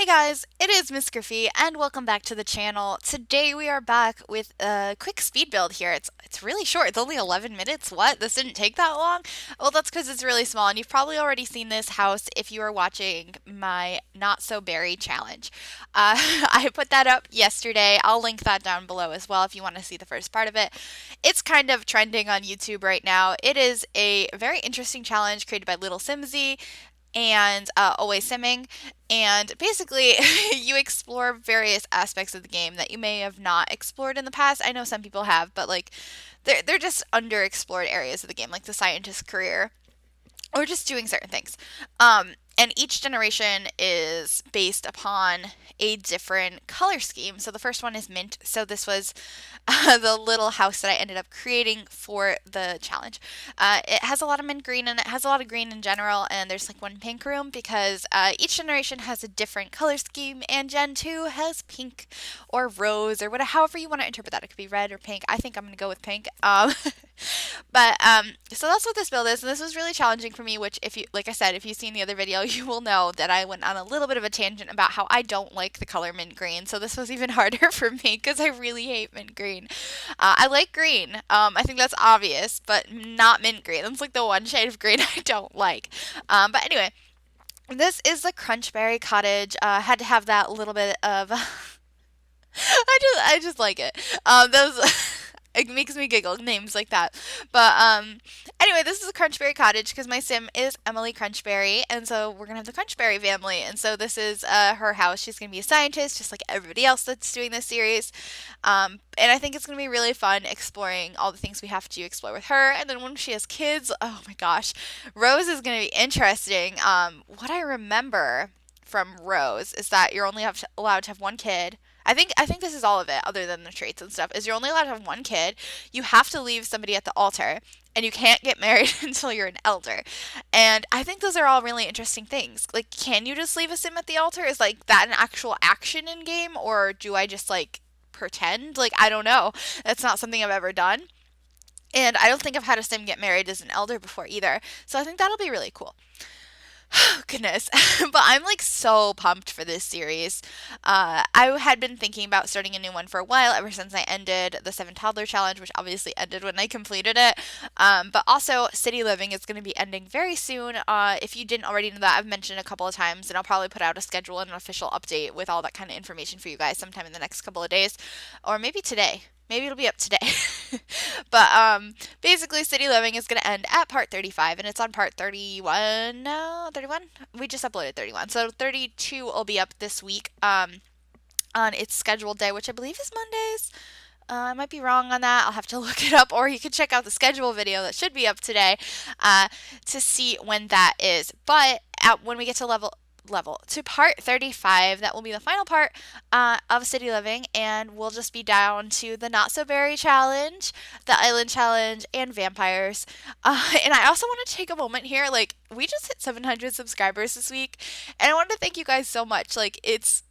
Hey guys, it is MsGryphi and welcome back to the channel. Today we are back with a quick speed build here. It's really short. It's only 11 minutes. What? This didn't take that long? Well, that's because it's really small and you've probably already seen this house if you are watching my Not So Berry challenge. I put that up yesterday. I'll link that down below as well if you want to see the first part of it. It's kind of trending on YouTube right now. It is a very interesting challenge created by Little Simsy and Always Simming. And basically, you explore various aspects of the game that you may have not explored in the past. I know some people have, but like they're just underexplored areas of the game, like the scientist's career or just doing certain things. And each generation is based upon a different color scheme. So the first one is mint. So this was the little house that I ended up creating for the challenge. It has a lot of mint green and it has a lot of green in general. And there's like one pink room because each generation has a different color scheme. And Gen 2 has pink or rose or whatever, however you want to interpret that. It could be red or pink. I think I'm going to go with pink. So that's what this build is, and this was really challenging for me, which if you, like I said, if you've seen the other video, you will know that I went on a little bit of a tangent about how I don't like the color mint green, so this was even harder for me because I really hate mint green. I like green, I think that's obvious, but not mint green. That's like the one shade of green I don't like. But anyway, this is the Crunchberry Cottage. Had to have that little bit of I just like it. Those it makes me giggle names like that. But anyway, this is a Crunchberry Cottage because my sim is Emily Crunchberry, and so we're gonna have the Crunchberry family. And so this is her house. She's gonna be a scientist, just like everybody else that's doing this series. And I think it's gonna be really fun exploring all the things we have to explore with her. And then when she has kids, oh my gosh, Rose is gonna be interesting. What I remember from Rose is that you're only allowed to have one kid. I think this is all of it, other than the traits and stuff. Is you're only allowed to have one kid. You have to leave somebody at the altar, and you can't get married until you're an elder. And I think those are all really interesting things. Like, can you just leave a sim at the altar? Is like that an actual action in game, or do I just like pretend? Like, I don't know. That's not something I've ever done. And I don't think I've had a sim get married as an elder before either. So I think that'll be really cool. Goodness. But I'm like so pumped for this series. I had been thinking about starting a new one for a while, ever since I ended the Seven Toddler Challenge, which obviously ended when I completed it. But also, City Living is going to be ending very soon. If you didn't already know that, I've mentioned it a couple of times, and I'll probably put out a schedule and an official update with all that kind of information for you guys sometime in the next couple of days, or maybe today. Maybe it'll be up today. But basically, City Living is going to end at part 35, and it's on part 31 now. 31? We just uploaded 31. So 32 will be up this week on its scheduled day, which I believe is Mondays. I might be wrong on that. I'll have to look it up, or you can check out the schedule video that should be up today to see when that is. But when we get to level to part 35, that will be the final part of City Living, and we'll just be down to the Not So Berry challenge, the Island challenge, and vampires. And I also want to take a moment here, like, we just hit 700 subscribers this week, and I want to thank you guys so much. Like, it's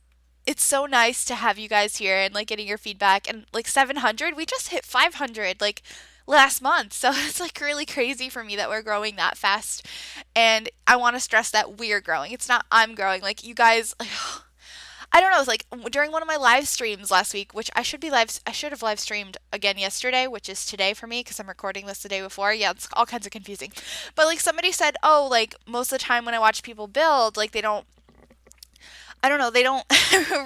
so nice to have you guys here and like getting your feedback, and like 700, we just hit 500 like last month. So it's like really crazy for me that we're growing that fast. And I want to stress that we're growing. It's not I'm growing. Like you guys, like, I don't know, it's like during one of my live streams last week, which I should have live streamed again yesterday, which is today for me because I'm recording this the day before. Yeah, it's all kinds of confusing. But like somebody said, "Oh, like most of the time when I watch people build, like they don't I don't know, they don't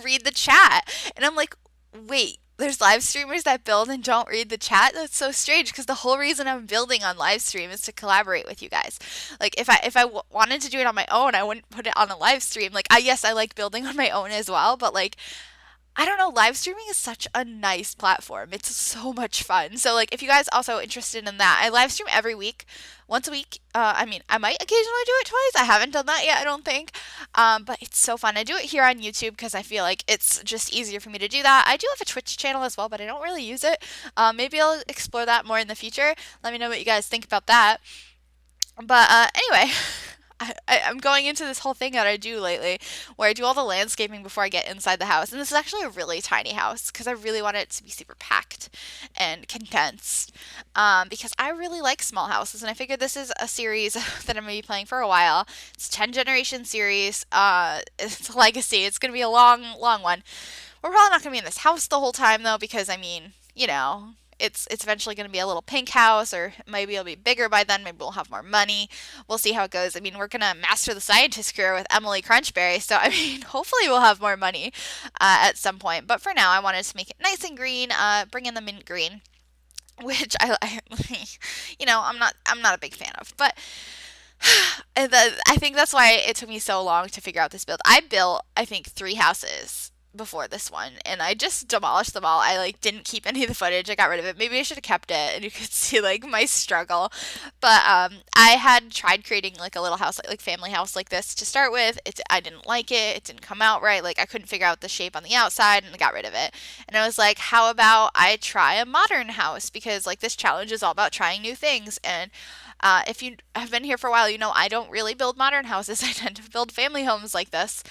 read the chat." And I'm like, wait, there's live streamers that build and don't read the chat? That's so strange because the whole reason I'm building on live stream is to collaborate with you guys. Like if I wanted to do it on my own, I wouldn't put it on a live stream. Like yes, I like building on my own as well, but like I don't know, live streaming is such a nice platform. It's so much fun. So like if you guys also interested in that, I live stream every week, once a week. I mean, I might occasionally do it twice. I haven't done that yet, I don't think. But it's so fun. I do it here on YouTube because I feel like it's just easier for me to do that. I do have a Twitch channel as well, but I don't really use it. Maybe I'll explore that more in the future. Let me know what you guys think about that. But anyway, I'm going into this whole thing that I do lately where I do all the landscaping before I get inside the house. And this is actually a really tiny house because I really want it to be super packed and condensed because I really like small houses. And I figured this is a series that I'm going to be playing for a while. It's a 10 generation series. It's a legacy. It's going to be a long, long one. We're probably not going to be in this house the whole time though because I mean, it's eventually going to be a little pink house, or maybe it'll be bigger by then. Maybe we'll have more money. We'll see how it goes. I mean, we're going to master the scientist career with Emily Crunchberry, so I mean, hopefully we'll have more money at some point. But for now, I wanted to make it nice and green, bring in the mint green, which I'm not a big fan of, but I think that's why it took me so long to figure out this build. I built, I think, 3 houses before this one, and I just demolished them all. I like didn't keep any of the footage. I got rid of it. Maybe I should have kept it, and you could see like my struggle. But I had tried creating like a little house, like family house like this to start with. I didn't like it. It didn't come out right. Like I couldn't figure out the shape on the outside, and I got rid of it. And I was like, how about I try a modern house, because like this challenge is all about trying new things. And if you have been here for a while, you know I don't really build modern houses. I tend to build family homes like this,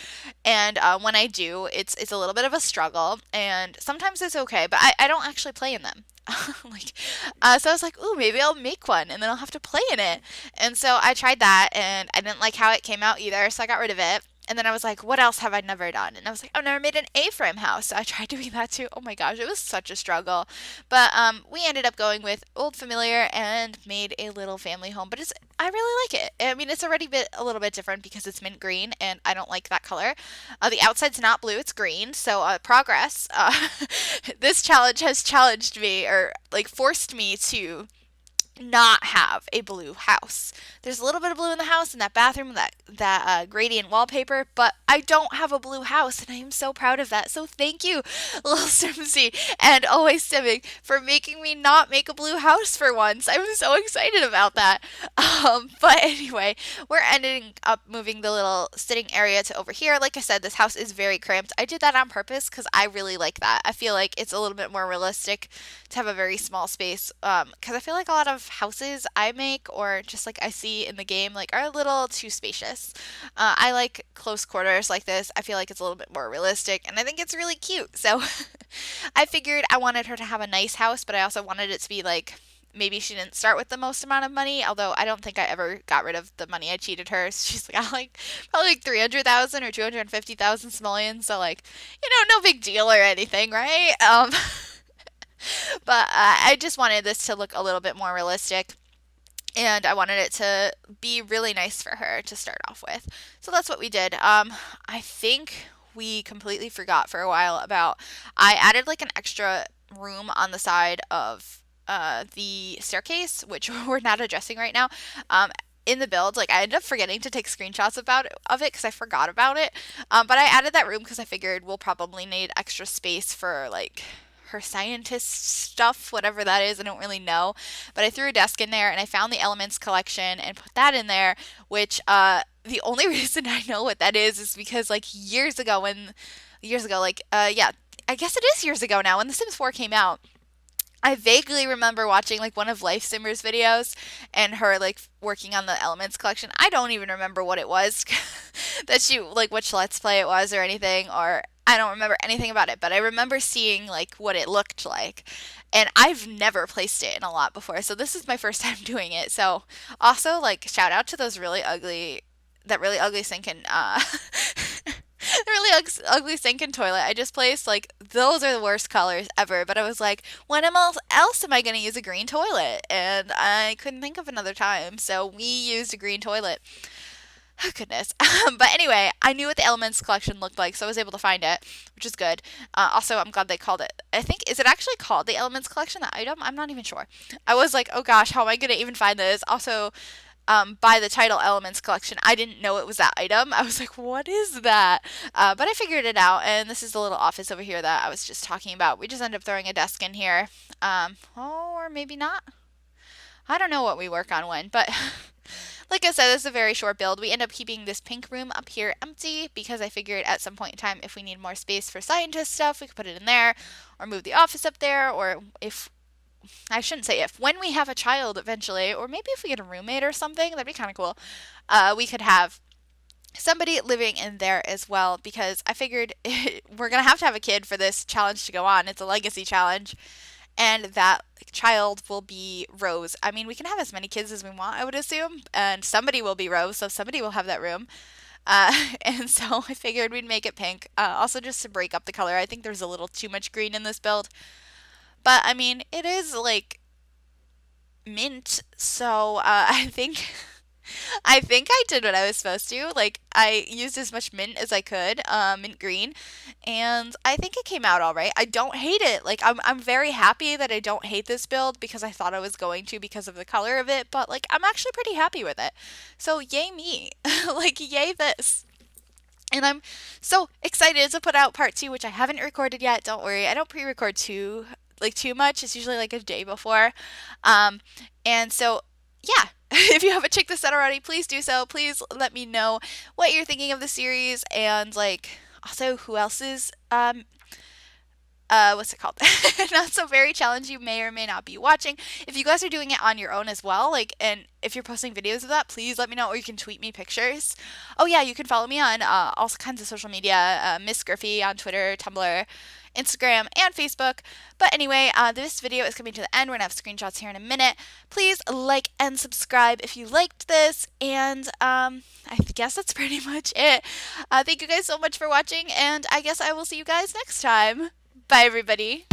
and when I do, it's a little bit of a struggle, and sometimes it's okay, but I don't actually play in them. like, so I was like, ooh, maybe I'll make one, and then I'll have to play in it. And so I tried that, and I didn't like how it came out either, so I got rid of it. And then I was like, what else have I never done? And I was like, I've never made an A-frame house. So I tried doing that too. Oh my gosh, it was such a struggle. But we ended up going with Old Familiar and made a little family home. But I really like it. I mean, it's already a little bit different because it's mint green, and I don't like that color. The outside's not blue; it's green. So progress. This challenge has challenged me, or like forced me to not have a blue house. There's a little bit of blue in the house in that bathroom, that gradient wallpaper, but I don't have a blue house, and I am so proud of that. So thank you, little Simsy and Always Simming, for making me not make a blue house for once. I'm so excited about that. But anyway, we're ending up moving the little sitting area to over here. Like I said, this house is very cramped. I did that on purpose because I really like that. I feel like it's a little bit more realistic to have a very small space, because I feel like a lot of houses I make, or just like I see in the game, like are a little too spacious. I like close quarters like this. I feel like it's a little bit more realistic, and I think it's really cute. So I figured I wanted her to have a nice house, but I also wanted it to be like, maybe she didn't start with the most amount of money, although I don't think I ever got rid of the money I cheated her. She's like, I like probably like 300,000 or 250,000 simoleons, so like, no big deal or anything, right? But I just wanted this to look a little bit more realistic, and I wanted it to be really nice for her to start off with. So that's what we did. I think we completely forgot for a while about, I added like an extra room on the side of the staircase, which we're not addressing right now. In the build, like I ended up forgetting to take screenshots of it because I forgot about it. But I added that room because I figured we'll probably need extra space for like her scientist stuff, whatever that is. I don't really know, but I threw a desk in there, and I found the elements collection and put that in there, which the only reason I know what that is because like years ago, like yeah, I guess it is years ago now, when The Sims 4 came out, I vaguely remember watching like one of Life Simmer's videos and her like working on the elements collection. I don't even remember what it was that she, like which Let's Play it was or anything, or I don't remember anything about it, but I remember seeing like what it looked like. And I've never placed it in a lot before, so this is my first time doing it. So also like shout out to that really ugly sinking the really ugly sink and toilet I just placed. Like those are the worst colors ever. But I was like, when else am I going to use a green toilet? And I couldn't think of another time, so we used a green toilet. Oh, goodness. But anyway, I knew what the Elements collection looked like, so I was able to find it, which is good. Also, I'm glad they called it. Is it actually called the Elements collection, the item? I'm not even sure. I was like, oh gosh, how am I going to even find this? Also, by the title Elements Collection, I didn't know it was that item. I was like, what is that? But I figured it out, and this is the little office over here that I was just talking about. We just ended up throwing a desk in here. Or maybe not. I don't know what we work on when, but like I said, this is a very short build. We end up keeping this pink room up here empty because I figured at some point in time, if we need more space for scientist stuff, we could put it in there, or move the office up there, or if I shouldn't say if, when we have a child eventually, or maybe if we get a roommate or something, that'd be kind of cool. We could have somebody living in there as well because I figured we're going to have a kid for this challenge to go on. It's a legacy challenge. And that child will be Rose. I mean, we can have as many kids as we want, I would assume, and somebody will be Rose, so somebody will have that room. And so I figured we'd make it pink. Also, just to break up the color, I think there's a little too much green in this build. But I mean, it is like mint, so I think I did what I was supposed to. Like I used as much mint as I could, mint green, and I think it came out all right. I don't hate it. Like I'm very happy that I don't hate this build because I thought I was going to because of the color of it, but like I'm actually pretty happy with it. So yay me. Like yay this. And I'm so excited to put out part two, which I haven't recorded yet. Don't worry, I don't pre-record too much. It's usually like a day before. Um, and so yeah, if you haven't checked this out already, please do so. Please let me know what you're thinking of the series and like also who else's what's it called? Not so very challenge you may or may not be watching. If you guys are doing it on your own as well, like, and if you're posting videos of that, please let me know, or you can tweet me pictures. Oh yeah, you can follow me on all kinds of social media, MsGryphi on Twitter, Tumblr, Instagram, and Facebook. But anyway, this video is coming to the end. We're gonna have screenshots here in a minute. Please like and subscribe if you liked this, and I guess that's pretty much it. Thank you guys so much for watching, and I guess I will see you guys next time. Bye, everybody.